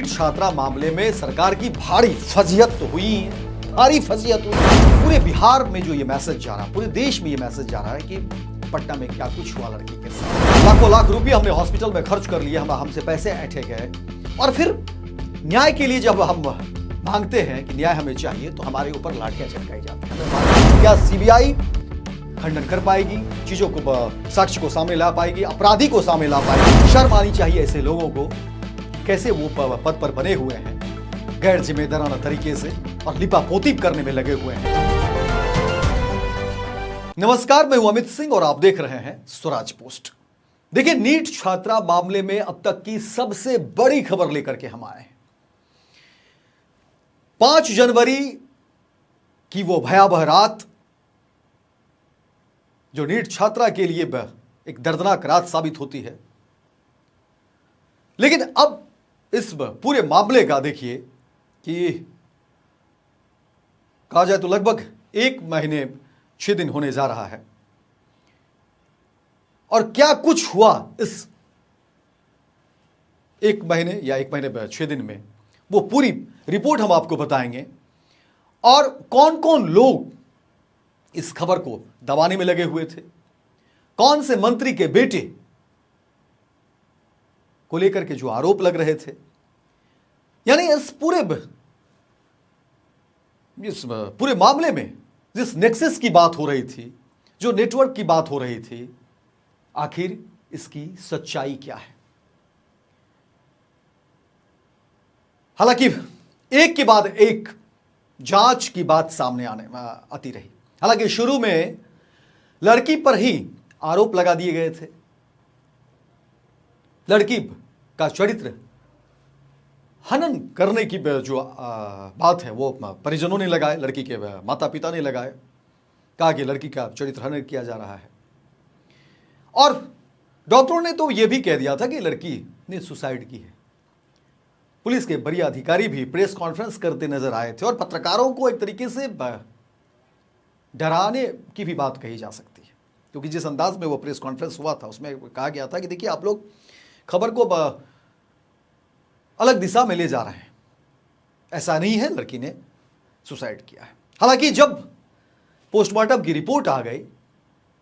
NEET छात्रा मामले में सरकार की भारी फजीहत तो हुई है, भारी फजीहत हुई। पूरे बिहार में जो ये मैसेज जा रहा है, पूरे देश में ये मैसेज जा रहा है कि पटना में क्या कुछ हुआ लड़की के साथ। लाखों लाख रुपए हमने हॉस्पिटल में खर्च कर लिए, हमसे पैसे ऐंठे गए, और फिर न्याय के लिए जब हम मांगते हैं कि न्याय हमें चाहिए तो हमारे ऊपर लाठियां चटकाई जाती हैं। क्या सीबीआई खंडन कर पाएगी, चीजों को, साक्ष्य को सामने ला पाएगी, अपराधी को सामने ला पाएगी? शर्म आनी चाहिए ऐसे लोगों को। कैसे वो पद पर बने हुए हैं गैर जिम्मेदाराना तरीके से और लिपापोती करने में लगे हुए हैं। नमस्कार, मैं हूं अमित सिंह और आप देख रहे हैं स्वराज पोस्ट। देखिए, नीट छात्रा मामले में अब तक की सबसे बड़ी खबर लेकर के हम आए हैं। 5 जनवरी की वो भयावह रात जो नीट छात्रा के लिए एक दर्दनाक रात साबित होती है। लेकिन अब इस पूरे मामले का देखिए कि कहा जाए तो लगभग 1 महीने 6 दिन होने जा रहा है, और क्या कुछ हुआ इस 1 महीने या 1 महीने 6 दिन में, वो पूरी रिपोर्ट हम आपको बताएंगे। और कौन कौन लोग इस खबर को दबाने में लगे हुए थे, कौन से मंत्री के बेटे को लेकर के जो आरोप लग रहे थे, यानी इस पूरे मामले में जिस नेक्सस की बात हो रही थी, जो नेटवर्क की बात हो रही थी, आखिर इसकी सच्चाई क्या है। हालांकि एक के बाद एक जांच की बात सामने आती रही। हालांकि शुरू में लड़की पर ही आरोप लगा दिए गए थे। लड़की का चरित्र हनन करने की जो बात है वो परिजनों ने लगाए, लड़की के माता पिता ने लगाए, कहा कि लड़की का चरित्र हनन किया जा रहा है। और डॉक्टरों ने तो यह भी कह दिया था कि लड़की ने सुसाइड की है। पुलिस के वरीय अधिकारी भी प्रेस कॉन्फ्रेंस करते नजर आए थे और पत्रकारों को एक तरीके से डराने की भी बात कही जा सकती है, क्योंकि जिस अंदाज में वो प्रेस कॉन्फ्रेंस हुआ था उसमें कहा गया था कि देखिए, आप लोग खबर को अलग दिशा में ले जा रहे हैं, ऐसा नहीं है, लड़की ने सुसाइड किया है। हालांकि जब पोस्टमार्टम की रिपोर्ट आ गई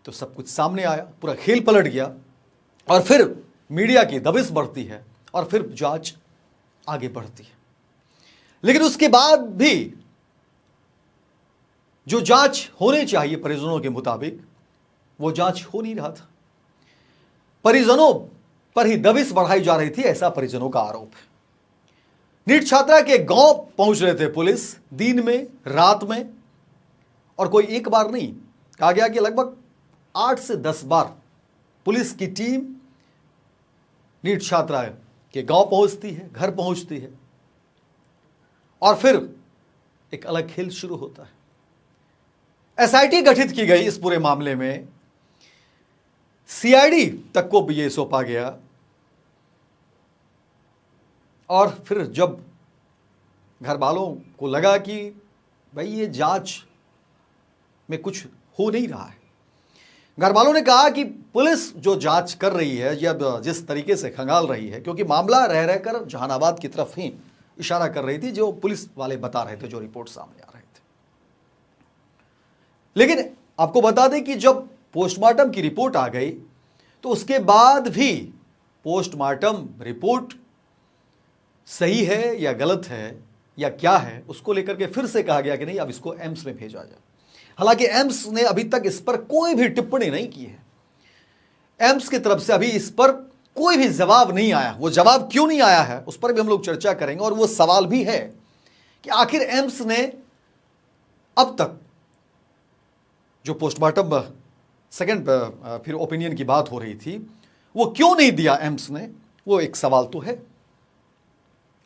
तो सब कुछ सामने आया, पूरा खेल पलट गया, और फिर मीडिया की दबिश बढ़ती है और फिर जांच आगे बढ़ती है। लेकिन उसके बाद भी जो जांच होनी चाहिए परिजनों के मुताबिक, वो जांच हो नहीं रहा था। परिजनों पर ही दबिश बढ़ाई जा रही थी, ऐसा परिजनों का आरोप है। नीट छात्रा के गांव पहुंच रहे थे पुलिस, दिन में, रात में, और कोई एक बार नहीं, कहा गया कि लगभग 8 से 10 बार पुलिस की टीम नीट छात्रा के गांव पहुंचती है, घर पहुंचती है, और फिर एक अलग खेल शुरू होता है। एसआईटी गठित की गई इस पूरे मामले में, सीआईडी तक को भी ये सौंपा गया, और फिर जब घर वालों को लगा कि भाई ये जांच में कुछ हो नहीं रहा है, घर वालों ने कहा कि पुलिस जो जांच कर रही है या जिस तरीके से खंगाल रही है, क्योंकि मामला रह रहकर जहानाबाद की तरफ ही इशारा कर रही थी, जो पुलिस वाले बता रहे थे, जो रिपोर्ट सामने आ रहे थे। लेकिन आपको बता दें कि जब पोस्टमार्टम की रिपोर्ट आ गई तो उसके बाद भी पोस्टमार्टम रिपोर्ट सही है या गलत है या क्या है, उसको लेकर के फिर से कहा गया कि नहीं, अब इसको एम्स में भेजा जाए। हालांकि एम्स ने अभी तक इस पर कोई भी टिप्पणी नहीं की है। एम्स की तरफ से अभी इस पर कोई भी जवाब नहीं आया। वो जवाब क्यों नहीं आया है उस पर भी हम लोग चर्चा करेंगे, और वो सवाल भी है कि आखिर एम्स ने अब तक जो पोस्टमार्टम सेकंड फिर ओपिनियन की बात हो रही थी, वो क्यों नहीं दिया एम्स ने, वो एक सवाल तो है।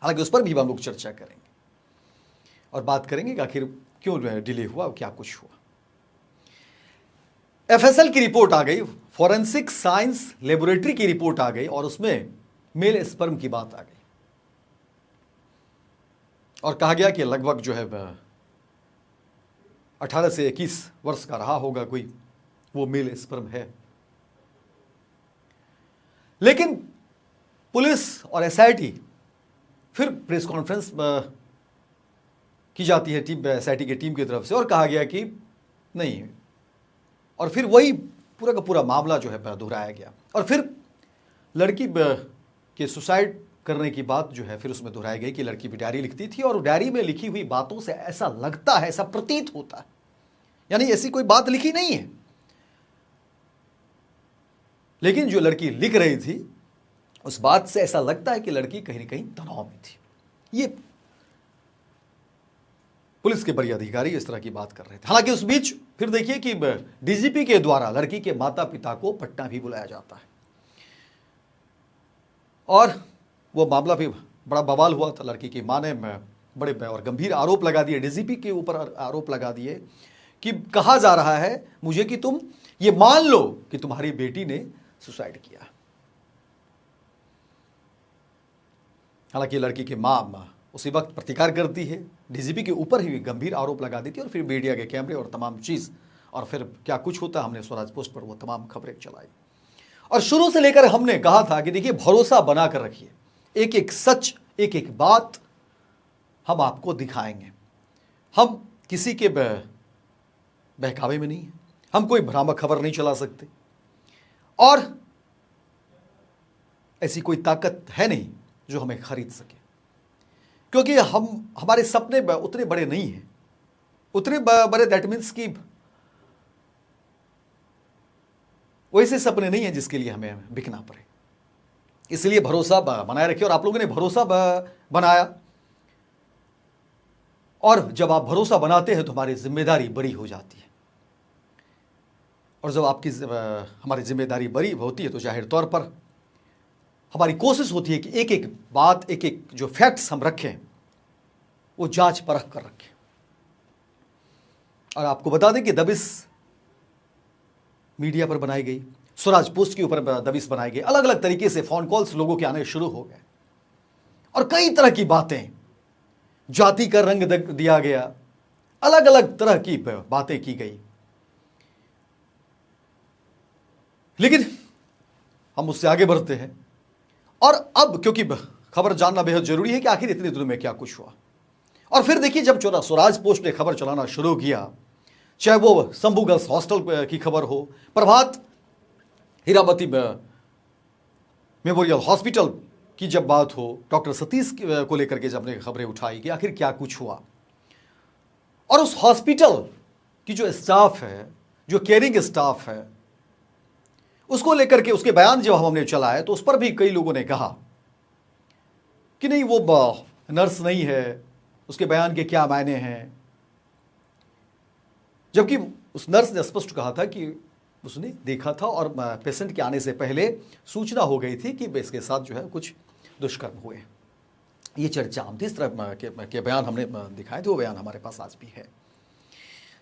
हालांकि उस पर भी हम लोग चर्चा करेंगे और बात करेंगे कि आखिर क्यों डिले हुआ, क्या कुछ हुआ। एफएसएल की रिपोर्ट आ गई, फॉरेंसिक साइंस लेबोरेटरी की रिपोर्ट आ गई, और उसमें मेल स्पर्म की बात आ गई, और कहा गया कि लगभग जो है 18 से 21 वर्ष का रहा होगा कोई, वो मेल स्पर्म है। लेकिन पुलिस और एसआईटी फिर प्रेस कॉन्फ्रेंस की जाती है टीम एसआईटी की टीम की तरफ से और कहा गया कि नहीं, और फिर वही पूरा का पूरा मामला जो है दोहराया गया और फिर लड़की के सुसाइड करने की बात जो है फिर उसमें दोहराई गई कि लड़की भी डायरी लिखती थी और डायरी में लिखी हुई बातों से ऐसा लगता है, ऐसा प्रतीत होता है, यानी ऐसी कोई बात लिखी नहीं है, लेकिन जो लड़की लिख रही थी उस बात से ऐसा लगता है कि लड़की कहीं ना कहीं तनाव में थी। ये पुलिस के बड़े अधिकारी इस तरह की बात कर रहे थे। हालांकि उस बीच फिर देखिए कि डीजीपी के द्वारा लड़की के माता पिता को पटना भी बुलाया जाता है और वो मामला भी बड़ा बवाल हुआ था। लड़की की मां ने बड़े और गंभीर आरोप लगा दिए, डीजीपी के ऊपर आरोप लगा दिए कि कहा जा रहा है मुझे कि तुम ये मान लो कि तुम्हारी बेटी ने सुसाइड किया। हालांकि लड़की की मां उसी वक्त प्रतिकार करती है, डीजीपी के ऊपर ही गंभीर आरोप लगा देती है और फिर मीडिया के कैमरे और तमाम चीज और फिर क्या कुछ होता, हमने स्वराज पोस्ट पर वो तमाम खबरें चलाई और शुरू से लेकर हमने कहा था कि देखिए भरोसा बनाकर रखिए, एक एक सच, एक एक बात हम आपको दिखाएंगे। हम किसी के बहकावे में नहीं है, हम कोई भ्रामक खबर नहीं चला सकते और ऐसी कोई ताकत है नहीं जो हमें खरीद सके, क्योंकि हमारे सपने उतने बड़े नहीं हैं, उतने बड़े दैट मीन्स कि वैसे सपने नहीं हैं जिसके लिए हमें बिकना पड़े। इसलिए भरोसा बनाए रखिए और आप लोगों ने भरोसा बनाया और जब आप भरोसा बनाते हैं तो हमारी जिम्मेदारी बड़ी हो जाती है और जब आपकी हमारी जिम्मेदारी बड़ी होती है तो जाहिर तौर पर हमारी कोशिश होती है कि एक एक बात, एक एक जो फैक्ट्स हम रखें वो जांच परख कर रखें। और आपको बता दें कि दबिश मीडिया पर बनाई गई, स्वराज पोस्ट के ऊपर दबिश बनाई गई, अलग अलग तरीके से फोन कॉल्स लोगों के आने शुरू हो गए और कई तरह की बातें, जाति का रंग दिया गया, अलग अलग तरह की बातें की गई, लेकिन हम उससे आगे बढ़ते हैं और अब क्योंकि खबर जानना बेहद जरूरी है कि आखिर इतने दिनों में क्या कुछ हुआ। और फिर देखिए जब स्वराज पोस्ट ने खबर चलाना शुरू किया, चाहे वो शंभू गर्ल्स हॉस्टल की खबर हो, प्रभात हीरावती मेमोरियल हॉस्पिटल की जब बात हो, डॉक्टर सतीश को लेकर के जब ने खबरें उठाई कि आखिर क्या कुछ हुआ, और उस हॉस्पिटल की जो स्टाफ है, जो केयरिंग स्टाफ है, उसको लेकर के उसके बयान जब हमने चलाए तो उस पर भी कई लोगों ने कहा कि नहीं वो नर्स नहीं है, उसके बयान के क्या मायने हैं, जबकि उस नर्स ने स्पष्ट कहा था कि उसने देखा था और पेशेंट के आने से पहले सूचना हो गई थी कि इसके साथ जो है कुछ दुष्कर्म हुए। ये चर्चा हम थी, इस तरह के बयान हमने दिखाए थे, वो बयान हमारे पास आज भी है।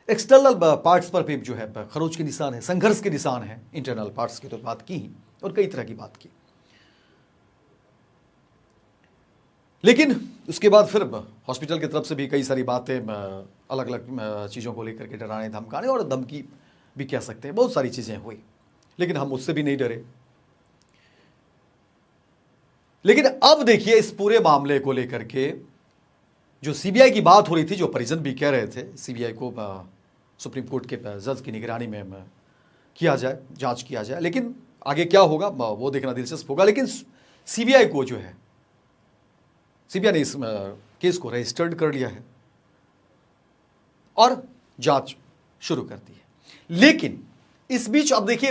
एक्सटर्नल पार्ट्स पर भी जो है खरोच के निशान है, संघर्ष के निशान है, इंटरनल पार्ट्स की तो बात की ही और कई तरह की बात की, लेकिन उसके बाद फिर हॉस्पिटल की तरफ से भी कई सारी बातें, अलग अलग चीज़ों को लेकर के डराने धमकाने और धमकी भी कह सकते हैं, बहुत सारी चीज़ें हुई, लेकिन हम उससे भी नहीं डरे। लेकिन अब देखिए इस पूरे मामले को लेकर के जो सीबीआई की बात हो रही थी, जो परिजन भी कह रहे थे सीबीआई को सुप्रीम कोर्ट के जज की निगरानी में किया जाए, जांच किया जाए, लेकिन आगे क्या होगा वो देखना दिलचस्प होगा। लेकिन सीबीआई को जो है, सीबीआई ने इस केस को रजिस्टर्ड कर लिया है और जांच शुरू कर दी है। लेकिन इस बीच अब देखिए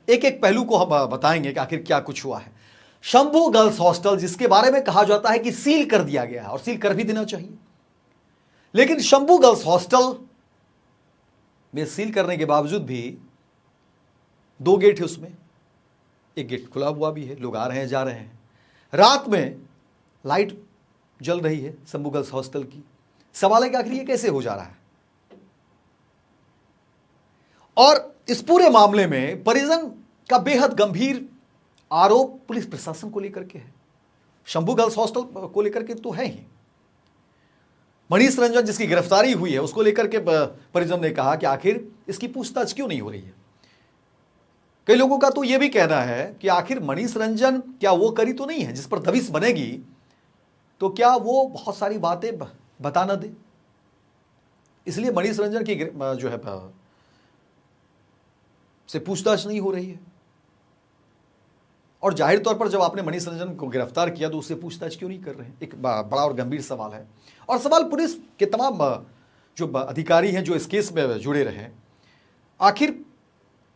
एक एक पहलू को हम बताएंगे कि आखिर क्या कुछ हुआ है। शंभू गर्ल्स हॉस्टल, जिसके बारे में कहा जाता है कि सील कर दिया गया है और सील कर भी देना चाहिए, लेकिन शंभू गर्ल्स हॉस्टल में सील करने के बावजूद भी 2 गेट है, उसमें एक गेट खुला हुआ भी है, लोग आ रहे हैं जा रहे हैं, रात में लाइट जल रही है शंभू गर्ल्स हॉस्टल की। सवाल है कि आखिर ये कैसे हो जा रहा है। और इस पूरे मामले में परिजन का बेहद गंभीर आरोप पुलिस प्रशासन को लेकर के है, शंभू गर्ल्स हॉस्टल को लेकर के तो है ही। मनीष रंजन जिसकी गिरफ्तारी हुई है उसको लेकर के परिजन ने कहा कि आखिर इसकी पूछताछ क्यों नहीं हो रही है। कई लोगों का तो यह भी कहना है कि आखिर मनीष रंजन क्या वो करी तो नहीं है जिस पर दबिश बनेगी तो क्या वो बहुत सारी बातें बता न दे? इसलिए मनीष रंजन की जो है से पूछताछ नहीं हो रही है। और जाहिर तौर पर जब आपने मनीष रंजन को गिरफ्तार किया तो उससे पूछताछ क्यों नहीं कर रहे हैं? एक बड़ा और गंभीर सवाल है। और सवाल पुलिस के तमाम जो अधिकारी हैं जो इस केस में जुड़े रहे, आखिर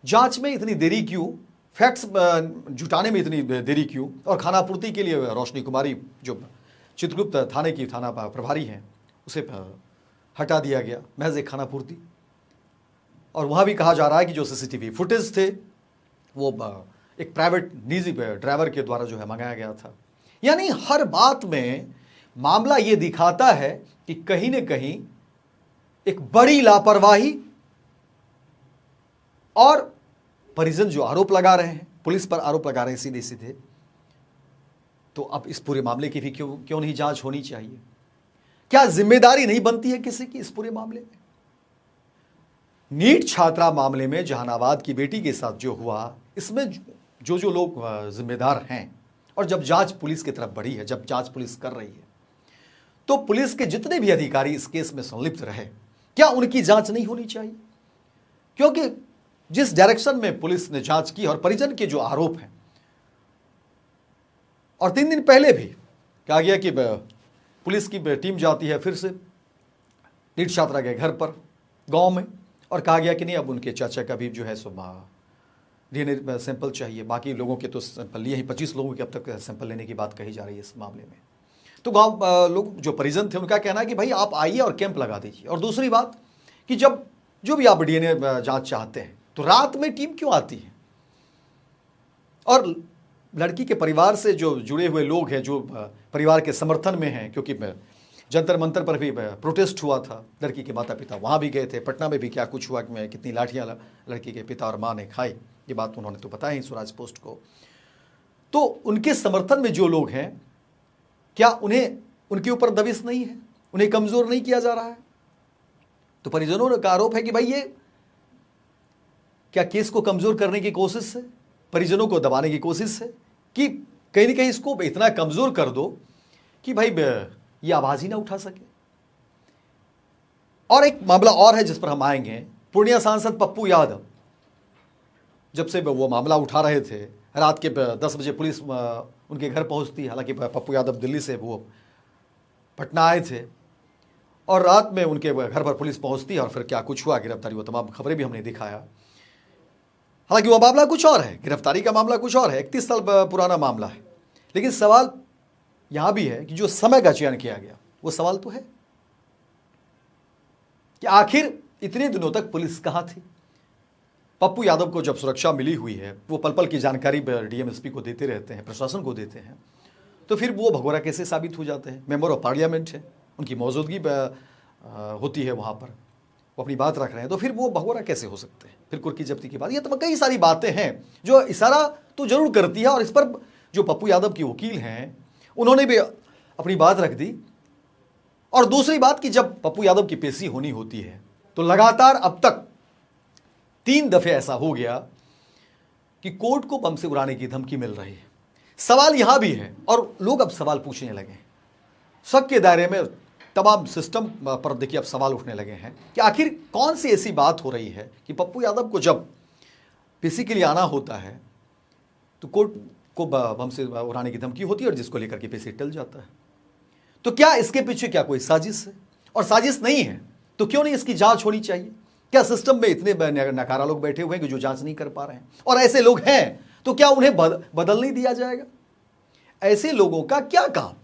जांच में इतनी देरी क्यों, फैक्ट्स जुटाने में इतनी देरी क्यों? और खानापूर्ति के लिए रोशनी कुमारी जो चित्रगुप्त थाने की थाना प्रभारी हैं उसे हटा दिया गया महज एक खानापूर्ति। और वहाँ भी कहा जा रहा है कि जो सीसीटीवी फुटेज थे वो एक प्राइवेट निजी ड्राइवर के द्वारा जो है मंगाया गया था। यानी हर बात में मामला ये दिखाता है कि कहीं न कहीं एक बड़ी लापरवाही, और परिजन जो आरोप लगा रहे हैं, पुलिस पर आरोप लगा रहे हैं सीधे सीधे, तो अब इस पूरे मामले की भी क्यों नहीं जांच होनी चाहिए? क्या जिम्मेदारी नहीं बनती है किसी की इस पूरे मामले में? नीट छात्रा मामले में जहानाबाद की बेटी के साथ जो हुआ, इसमें जो लोग जिम्मेदार हैं, और जब जांच पुलिस की तरफ बढ़ी है, जब जांच पुलिस कर रही है, तो पुलिस के जितने भी अधिकारी इस केस में संलिप्त रहे, क्या उनकी जांच नहीं होनी चाहिए? क्योंकि जिस डायरेक्शन में पुलिस ने जांच की और परिजन के जो आरोप हैं, और 3 दिन पहले भी कहा गया कि पुलिस की टीम जाती है फिर से नीट छात्रा के घर पर गांव में, और कहा गया कि नहीं अब उनके चाचा का भी जो है सो डीएनए सैंपल चाहिए। बाकी लोगों के तो सैंपल लिए ही, 25 लोगों के अब तक सैंपल लेने की बात कही जा रही है इस मामले में। तो गांव लोग जो परिजन थे उनका कहना है कि भाई आप आइए और कैंप लगा दीजिए। और दूसरी बात कि जब जो भी आप डीएनए जांच चाहते हैं तो रात में टीम क्यों आती है? और लड़की के परिवार से जो जुड़े हुए लोग हैं, जो परिवार के समर्थन में हैं, क्योंकि जंतर मंतर पर भी प्रोटेस्ट हुआ था, लड़की के माता पिता वहाँ भी गए थे, पटना में भी क्या कुछ हुआ कि कितनी लाठियाँ लड़की के पिता और माँ ने खाई, ये बात उन्होंने तो बताया ही स्वराज पोस्ट को। तो उनके समर्थन में जो लोग हैं, क्या उन्हें उनके ऊपर दबिश नहीं है? उन्हें कमज़ोर नहीं किया जा रहा है? तो परिजनों का आरोप है कि भाई ये क्या केस को कमज़ोर करने की कोशिश है, परिजनों को दबाने की कोशिश है कि कहीं ना कहीं इसको इतना कमज़ोर कर दो कि भाई ये आवाज़ ही ना उठा सके। और एक मामला और है जिस पर हम आएंगे। पूर्णिया सांसद पप्पू यादव जब से वो मामला उठा रहे थे, रात के 10 बजे पुलिस उनके घर पहुंचती। हालांकि पप्पू यादव दिल्ली से वो पटना आए थे, और रात में उनके घर पर पुलिस पहुंचती और फिर क्या कुछ हुआ, गिरफ्तारी, वो तमाम खबरें भी हमने दिखाया। हालांकि वो मामला कुछ और है, गिरफ्तारी का मामला कुछ और है, 31 साल पुराना मामला है। लेकिन सवाल यहां भी है कि जो समय का चयन किया गया, वो सवाल तो है कि आखिर इतने दिनों तक पुलिस कहां थी? पप्पू यादव को जब सुरक्षा मिली हुई है, वो पल पल की जानकारी डीएमएसपी को देते रहते हैं, प्रशासन को देते हैं, तो फिर वो भगोड़ा कैसे साबित हो जाते हैं? मेंबर ऑफ पार्लियामेंट है, उनकी मौजूदगी होती है वहाँ पर, वो अपनी बात रख रहे हैं, तो फिर वो भगोड़ा कैसे हो सकते हैं? फिर कुर्की जब्ती की बात, ये तो कई सारी बातें हैं जो इशारा तो जरूर करती है। और इस पर जो पप्पू यादव की वकील हैं उन्होंने भी अपनी बात रख दी। और दूसरी बात कि जब पप्पू यादव की पेशी होनी होती है तो लगातार अब तक 3 दफे ऐसा हो गया कि कोर्ट को बम से उड़ाने की धमकी मिल रही है। सवाल यहां भी है, और लोग अब सवाल पूछने लगे, शक के दायरे में तमाम सिस्टम पर देखिए अब सवाल उठने लगे हैं कि आखिर कौन सी ऐसी बात हो रही है कि पप्पू यादव को जब पेशी के लिए आना होता है तो कोर्ट को बम से उड़ाने की धमकी होती है, और जिसको लेकर के पेशी टल जाता है। तो क्या इसके पीछे क्या कोई साजिश है? और साजिश नहीं है तो क्यों नहीं इसकी जांच होनी चाहिए? क्या सिस्टम में इतने नकारा लोग बैठे हुए हैं कि जो जांच नहीं कर पा रहे हैं? और ऐसे लोग हैं तो क्या उन्हें बदल नहीं दिया जाएगा? ऐसे लोगों का क्या काम?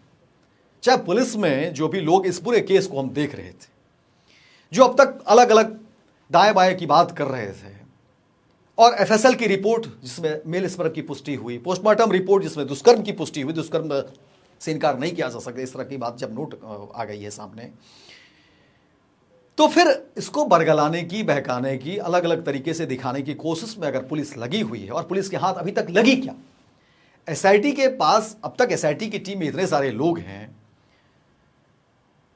चाहे पुलिस में जो भी लोग इस पूरे केस को हम देख रहे थे, जो अब तक अलग अलग दाएं बाएं की बात कर रहे थे, और एफएसएल की रिपोर्ट जिसमें मेल स्पर्म की पुष्टि हुई, पोस्टमार्टम रिपोर्ट जिसमें दुष्कर्म की पुष्टि हुई, दुष्कर्म से इनकार नहीं किया जा सकता, इस तरह की बात जब नोट आ गई है सामने, तो फिर इसको बरगलाने की, बहकाने की, अलग अलग तरीके से दिखाने की कोशिश में अगर पुलिस लगी हुई है, और पुलिस के हाथ अभी तक लगी क्या? एसआईटी के पास अब तक, एसआईटी की टीम में इतने सारे लोग हैं,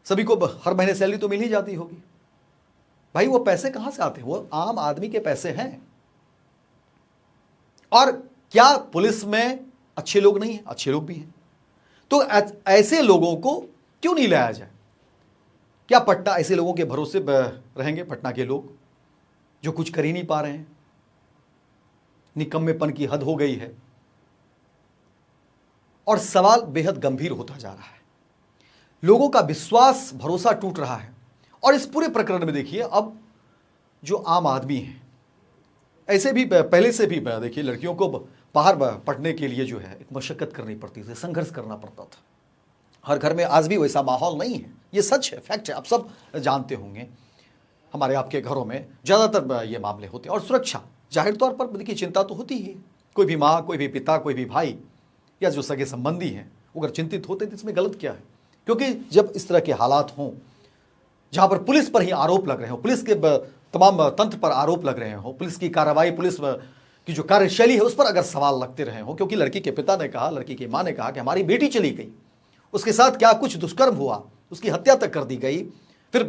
सभी को हर महीने सैलरी तो मिल ही जाती होगी। भाई वो पैसे कहां से आते हैं? वो आम आदमी के पैसे हैं। और क्या पुलिस में अच्छे लोग नहीं हैं? अच्छे लोग भी हैं। तो ऐसे लोगों को क्यों नहीं लाया जाए? क्या पटना ऐसे लोगों के भरोसे रहेंगे? पटना के लोग जो कुछ कर ही नहीं पा रहे हैं, निकम्मेपन की हद हो गई है। और सवाल बेहद गंभीर होता जा रहा है, लोगों का विश्वास भरोसा टूट रहा है। और इस पूरे प्रकरण में देखिए, अब जो आम आदमी है, ऐसे भी पहले से भी देखिए लड़कियों को बाहर पढ़ने के लिए जो है एक मशक्कत करनी पड़ती थी, संघर्ष करना पड़ता था। हर घर में आज भी वैसा माहौल नहीं है, ये सच है, फैक्ट है, आप सब जानते होंगे। हमारे आपके घरों में ज़्यादातर ये मामले होते हैं। और सुरक्षा जाहिर तौर पर देखिए चिंता तो होती ही है। कोई भी माँ, कोई भी पिता, कोई भी भाई या जो सगे संबंधी हैं, अगर चिंतित होते हैं तो इसमें गलत क्या है? क्योंकि जब इस तरह के हालात हों जहाँ पर पुलिस पर ही आरोप लग रहे हो, पुलिस के तमाम तंत्र पर आरोप लग रहे हो, पुलिस की कार्रवाई, पुलिस की जो कार्यशैली है उस पर अगर सवाल लगते रहे हो, क्योंकि लड़की के पिता ने कहा, लड़की की माँ ने कहा कि हमारी बेटी चली गई, उसके साथ क्या कुछ दुष्कर्म हुआ, उसकी हत्या तक कर दी गई, फिर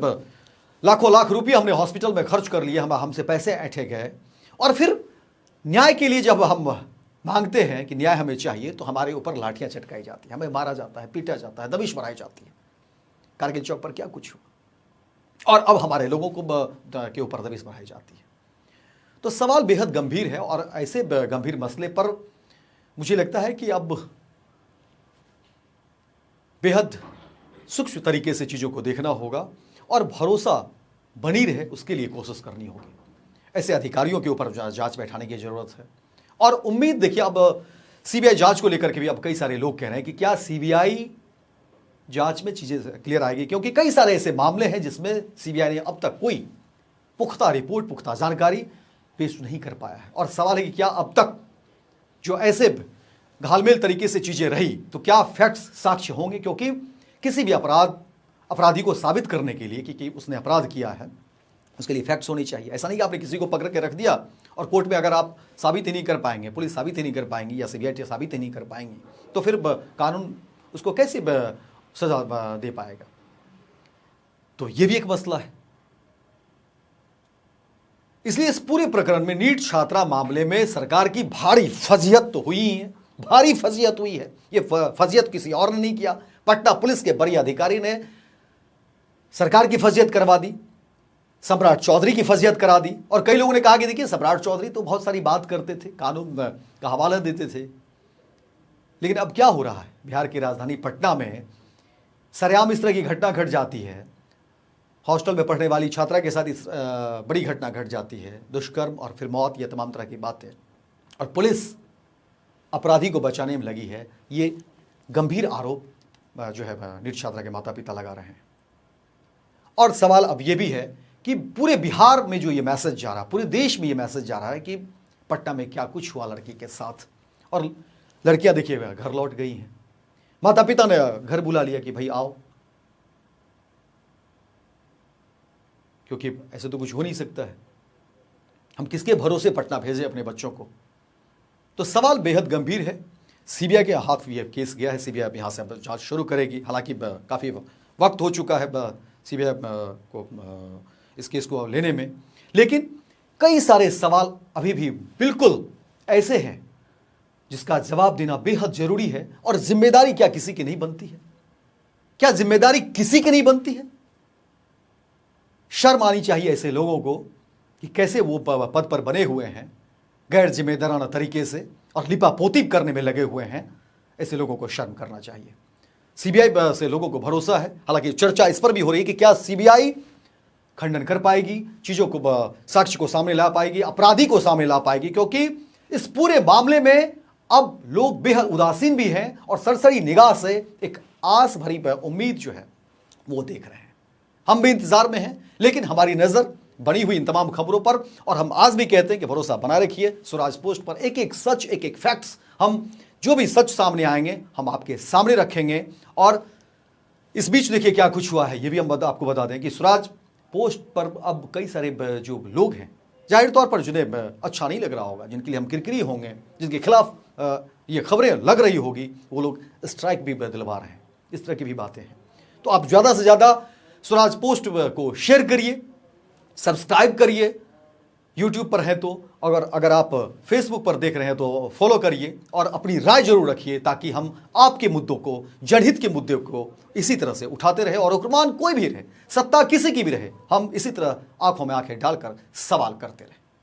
लाखों लाख रुपये हमने हॉस्पिटल में खर्च कर लिए, हमसे पैसे ऐंठे गए, और फिर न्याय के लिए जब हम मांगते हैं कि न्याय हमें चाहिए तो हमारे ऊपर लाठियां चटकाई जाती है, हमें मारा जाता है, पीटा जाता है, दबिश बनाई जाती है। कारगिल चौक पर क्या कुछ हुआ, और अब हमारे लोगों को के ऊपर दबिश बनाई जाती है। तो सवाल बेहद गंभीर है, और ऐसे गंभीर मसले पर मुझे लगता है कि अब बेहद सूक्ष्म तरीके से चीज़ों को देखना होगा और भरोसा बनी रहे उसके लिए कोशिश करनी होगी। ऐसे अधिकारियों के ऊपर जांच बैठाने की जरूरत है। और उम्मीद देखिए, अब सीबीआई जांच को लेकर के भी अब कई सारे लोग कह रहे हैं कि क्या सीबीआई जांच में चीजें क्लियर आएगी, क्योंकि कई सारे ऐसे मामले हैं जिसमें सीबीआई ने अब तक कोई पुख्ता रिपोर्ट, पुख्ता जानकारी पेश नहीं कर पाया है। और सवाल है कि क्या अब तक जो ऐसे घालमेल तरीके से चीजें रही तो क्या फैक्ट्स, साक्ष्य होंगे? क्योंकि किसी भी अपराधी को साबित करने के लिए कि उसने अपराध किया है, उसके लिए फैक्ट्स होनी चाहिए। ऐसा नहीं कि आपने किसी को पकड़ के रख दिया और कोर्ट में अगर आप साबित ही नहीं कर पाएंगे, पुलिस साबित ही नहीं कर पाएंगी या सीबीआई साबित ही नहीं कर पाएंगी, तो फिर कानून उसको कैसे सजा दे पाएगा? तो ये भी एक मसला है। इसलिए इस पूरे प्रकरण में नीट छात्रा मामले में सरकार की भारी फजीहत तो हुई है, भारी फजीहत हुई है। ये फजीहत किसी और ने नहीं किया, पटना पुलिस के बड़े अधिकारी ने सरकार की फजीहत करवा दी, सम्राट चौधरी की फजीहत करा दी। और कई लोगों ने कहा कि देखिए सम्राट चौधरी तो बहुत सारी बात करते थे, कानून का हवाला देते थे, लेकिन अब क्या हो रहा है? बिहार की राजधानी पटना में सरेआम इस तरह की घटना घट जाती है, हॉस्टल में पढ़ने वाली छात्रा के साथ इस बड़ी घटना घट जाती है, दुष्कर्म और फिर मौत, ये तमाम तरह की बातें, और पुलिस अपराधी को बचाने में लगी है। ये गंभीर आरोप जो है नीट छात्रा के माता पिता लगा रहे हैं। और सवाल अब ये भी है कि पूरे बिहार में जो ये मैसेज जा रहा है, पूरे देश में ये मैसेज जा रहा है कि पटना में क्या कुछ हुआ लड़की के साथ, और लड़कियां देखिए घर लौट गई हैं, माता पिता ने घर बुला लिया कि भाई आओ, क्योंकि ऐसे तो कुछ हो नहीं सकता है, हम किसके भरोसे पटना भेजें अपने बच्चों को? तो सवाल बेहद गंभीर है। सीबीआई के हाथ ये केस गया है, सीबीआई यहाँ से जांच शुरू करेगी। हालांकि काफ़ी वक्त हो चुका है सीबीआई को इस केस को लेने में, लेकिन कई सारे सवाल अभी भी बिल्कुल ऐसे हैं जिसका जवाब देना बेहद जरूरी है। और जिम्मेदारी क्या किसी की नहीं बनती है? क्या जिम्मेदारी किसी की नहीं बनती है? शर्म आनी चाहिए ऐसे लोगों को कि कैसे वो पद पर बने हुए हैं, गैर जिम्मेदाराना तरीके से और लिपापोती करने में लगे हुए हैं। ऐसे लोगों को शर्म करना चाहिए। सीबीआई से लोगों को भरोसा है। हालांकि चर्चा इस पर भी हो रही है कि क्या सीबीआई खंडन कर पाएगी, चीजों को, साक्ष्य को सामने ला पाएगी, अपराधी को सामने ला पाएगी, क्योंकि इस पूरे मामले में अब लोग बेहद उदासीन भी हैं और सरसरी निगाह से एक आस भरी उम्मीद जो है वो देख रहे हैं। हम भी इंतजार में हैं, लेकिन हमारी नजर बनी हुई इन तमाम खबरों पर, और हम आज भी कहते हैं कि भरोसा बनाए रखिए स्वराज पोस्ट पर। एक एक सच, एक एक फैक्ट्स, हम जो भी सच सामने आएंगे हम आपके सामने रखेंगे। और इस बीच देखिए क्या कुछ हुआ है, ये भी हम आपको बता दें कि स्वराज पोस्ट पर अब कई सारे जो लोग हैं, जाहिर तौर पर जिन्हें अच्छा नहीं लग रहा होगा, जिनके लिए हम किरकिरी होंगे, जिनके खिलाफ ये खबरें लग रही होगी, वो लोग स्ट्राइक भी दिलवा रहे हैं। इस तरह की भी बातें हैं। तो आप ज़्यादा से ज़्यादा स्वराज पोस्ट को शेयर करिए, सब्सक्राइब करिए, यूट्यूब पर हैं तो अगर आप फेसबुक पर देख रहे हैं तो फॉलो करिए और अपनी राय जरूर रखिए, ताकि हम आपके मुद्दों को, जनहित के मुद्दे को इसी तरह से उठाते रहे। और हुक्मरान कोई भी रहे, सत्ता किसी की भी रहे, हम इसी तरह आंखों में आंखें डालकर सवाल करते रहे।